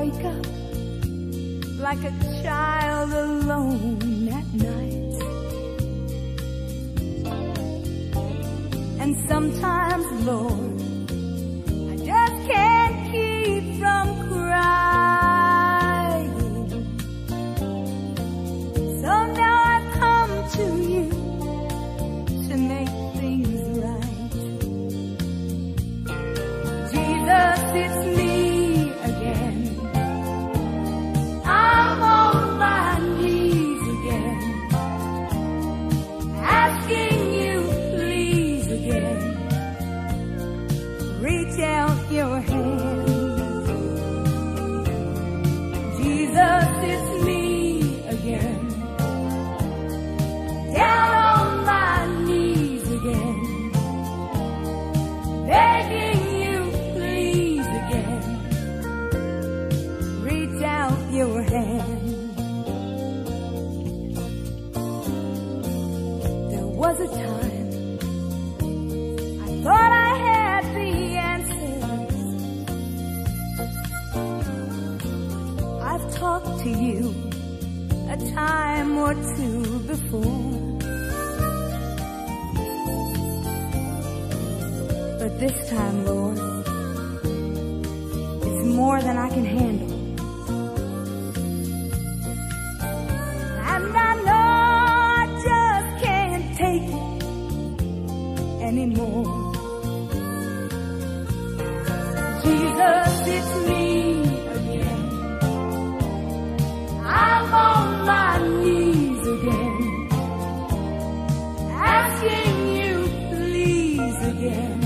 wake up like a child alone at night. And sometimes, Lord, I just can't keep from crying. So now I've come to you to make things right. Jesus, it's me again. I'm on my knees again, asking you please again, reach out your hand. Jesus, it's me again, down on my knees again, begging you please again, reach out your hand. There was a time I thought I had the answers. I've talked to you a time or two before, but this time, Lord, it's more than I can handle. And I know I just can't take it anymore. Jesus, it's me again. I'm on my knees again, asking you please again,